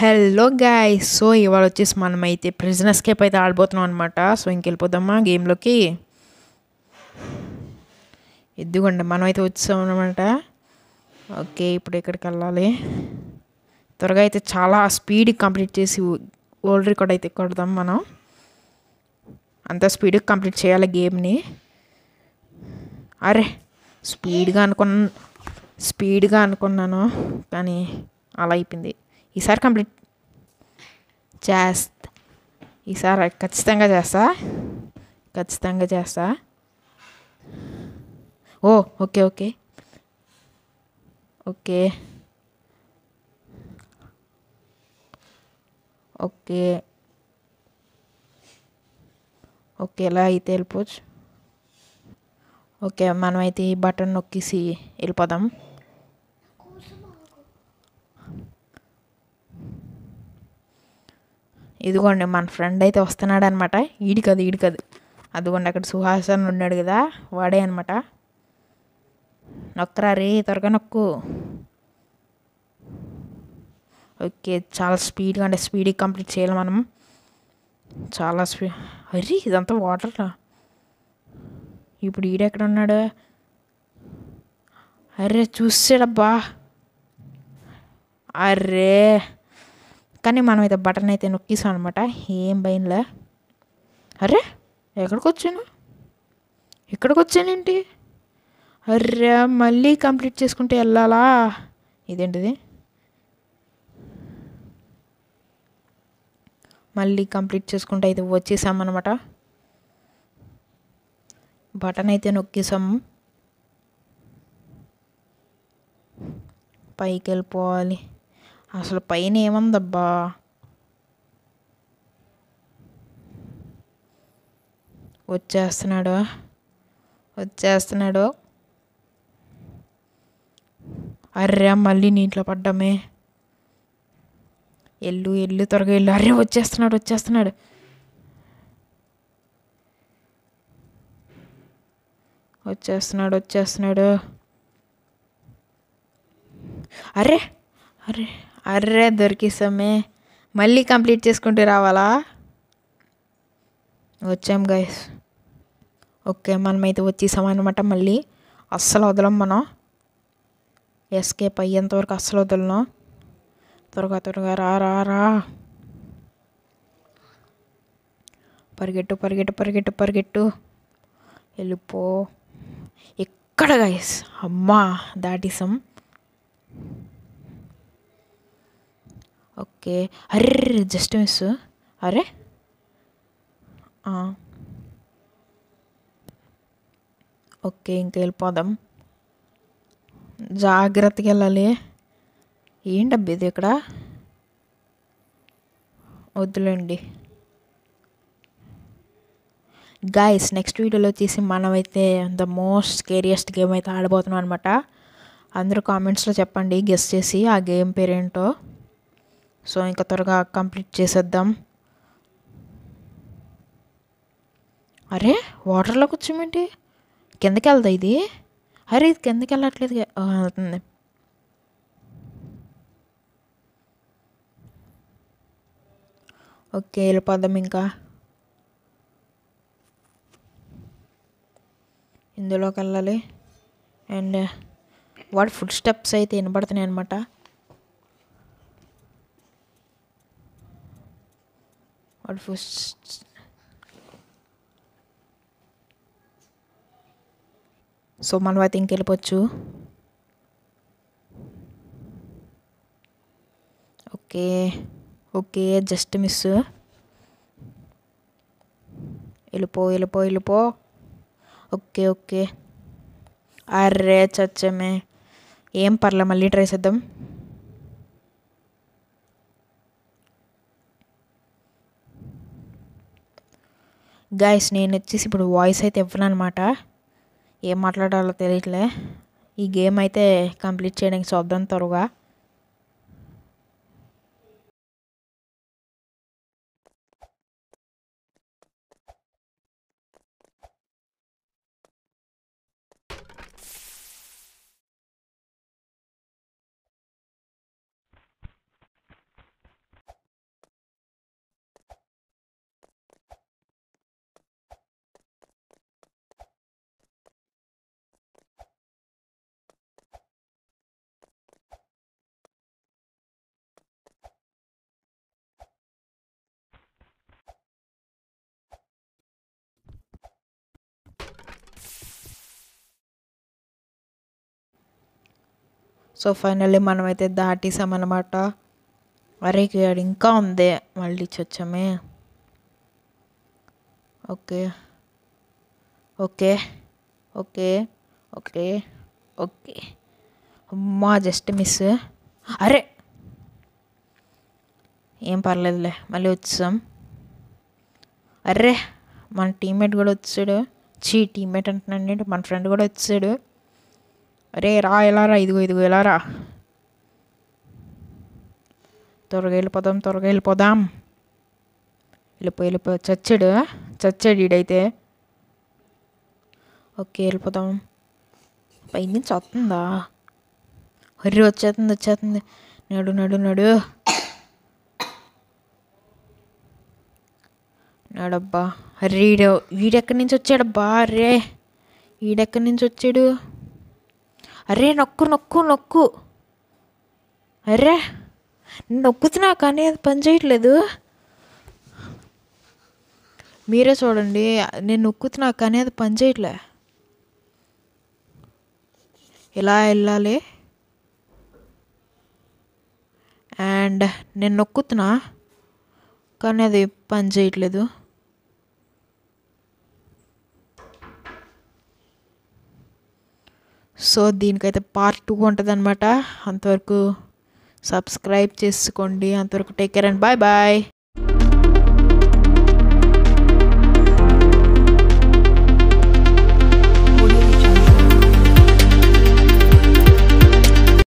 Hello guys. So ఇవాళ వచ్చేసి మనమైతే ప్రిజన్ ఎస్కేప్ అయితే ఆడబోతున్నాం అనమాట. సో ఇంకెళ్ళిపోదామా గేమ్లోకి. ఎద్దుగోండి మనమైతే వచ్చాం అనమాట. ఓకే, ఇప్పుడు ఎక్కడికి వెళ్ళాలి? త్వరగా అయితే చాలా స్పీడ్ కంప్లీట్ చేసి వరల్డ్ రికార్డ్ అయితే కొడదాం మనం. అంత స్పీడ్గా కంప్లీట్ చేయాలి గేమ్ని. అరే స్పీడ్గా అనుకున్నాను కానీ అలా అయిపోయింది. ఈసారి కంప్లీట్ ఈసారి ఖచ్చితంగా చేస్తా. Oh okay okay okay okay okay ఎలా అయితే వెళ్ళిపోవచ్చు. ఓకే, మనమైతే ఈ బటన్ నొక్కేసి వెళ్ళిపోదాం. ఇదిగోండి మన ఫ్రెండ్ అయితే వస్తున్నాడు అనమాట. ఈడు కాదు అదిగోండి అక్కడ సుహాసన్ ఉన్నాడు కదా, వాడే అనమాట. నొక్కరా రే, త్వరగా నొక్కు. ఓకే, చాలా స్పీడ్గా కంప్లీట్ చేయాలి మనం. చాలా స్పీడ్. అరే ఇదంతా వాటర్. ఇప్పుడు ఈడెక్కడ ఉన్నాడు? అరే చూసాడబ్బా. అరే కానీ మనం అయితే బటన్ అయితే నొక్కేసాం అనమాట. ఏం భయంలే. అరే ఇక్కడికి వచ్చానేంటి? అర్రే మళ్ళీ కంప్లీట్ చేసుకుంటే వెళ్ళాలా? ఇదేంటిది? మళ్ళీ కంప్లీట్ చేసుకుంటే అయితే వచ్చేసామన్నమాట. బటన్ అయితే నొక్కేసాము. పైకి వెళ్ళిపోవాలి. అసలు పైన ఏముందబ్బా? వచ్చేస్తున్నాడు. అర్రే మళ్ళీ నీటిలో పడ్డామే. ఎల్లు త్వరగా వెళ్ళు. అర్రే వచ్చేస్తున్నాడు. అర్రే అర్రే అర్రే దొరికేసామే. మళ్ళీ కంప్లీట్ చేసుకుంటూ రావాలా? వచ్చాం గైస్. ఓకే, మనమైతే వచ్చేసామన్నమాట. మళ్ళీ అస్సలు వదలం మనం. ఎస్కేప్ అయ్యేంతవరకు అస్సలు వదలను. త్వరగా రా. పరిగెట్టు. వెళ్ళిపో. ఎక్కడ గైస్? అమ్మా దాటిసాం. ఓకే, అర్రే జస్ట్ మిస్. అరే ఓకే, ఇంకా వెళ్ళిపోదాం. జాగ్రత్తగా వెళ్ళాలి. ఏంటబ్బా ఇది ఇక్కడ? వద్దులేండి గాయస్. నెక్స్ట్ వీడియోలో వచ్చేసి మనమైతే ద మోస్ట్ స్కేరియస్ట్ గేమ్ అయితే ఆడబోతున్నాం అనమాట. అందరూ కామెంట్స్లో చెప్పండి గెస్ చేసి ఆ గేమ్ పేరేంటో. సో ఇంకా త్వరగా కంప్లీట్ చేసేద్దాం. అరే వాటర్లోకి వచ్చామేంటి? కిందకి వెళ్దా ఇది? అరే ఇది కిందకి వెళ్ళట్లేదు. వెళ్తుంది. ఓకే వెళ్ళిపోదాం. ఇంకా ఇందులోకి వెళ్ళాలి. అండ్ వాడి ఫుడ్ స్టెప్స్ అయితే వినబడుతున్నాయి అనమాట. సో మనం అయితే ఇంకెళ్ళిపోవచ్చు. Okay just miss. వెళ్ళిపో. ఓకే అర్రే చచ్చమే. ఏం పర్లే, మళ్ళీ ట్రై చేద్దాం. గైస్ నేను వచ్చేసి ఇప్పుడు వాయిస్ అయితే ఇవ్వను అనమాట. ఏం మాట్లాడాలో తెలియట్లే. ఈ గేమ్ అయితే కంప్లీట్ చేయడానికి చూద్దాం త్వరగా. సో ఫైనల్లీ మనమైతే దాటేసామన్నమాట. అరే ఇక్కడ ఇంకా ఉంది, మళ్ళీ వచ్చామే. Okay okay okay okay okay. అమ్మా జస్ట్ మిస్. అరే ఏం పర్లేదులే, మళ్ళీ వచ్చాం. అర్రే మన టీమ్మేట్ కూడా వచ్చాడు. టీమ్మేట్ అంటున్నాను, మన ఫ్రెండ్ కూడా వచ్చాడు. అరే రా, ఎలా రా, ఇదిగో ఎలా రా. త్వరగా వెళ్ళిపోదాం. వెళ్ళిపో చచ్చాడు ఈడైతే. ఓకే వెళ్ళిపోదాం. పై నుంచి వస్తుందా? హర్రి వచ్చేస్తుంది. నడు నాడబ్బా. అర్రే వీడెక్కడి నుంచి వచ్చాడబ్బా? అర్రే వీడెక్కడి నుంచి వచ్చాడు? అర్రే నొక్కు. అర్రే నొక్కుతున్నా కానీ అది పని చేయట్లేదు. మీరే చూడండి, నేను నొక్కుతున్నా కానీ అది పని చేయట్లే. ఎలా వెళ్ళాలి? అండ్ నేను నొక్కుతున్నా కానీ అది పని చేయట్లేదు. సో దీనికైతే పార్ట్ 2 ఉంటుంది అనమాట. అంతవరకు సబ్స్క్రైబ్ చేసుకోండి. అంతవరకు టేక్ కేర్ అండ్ బాయ్.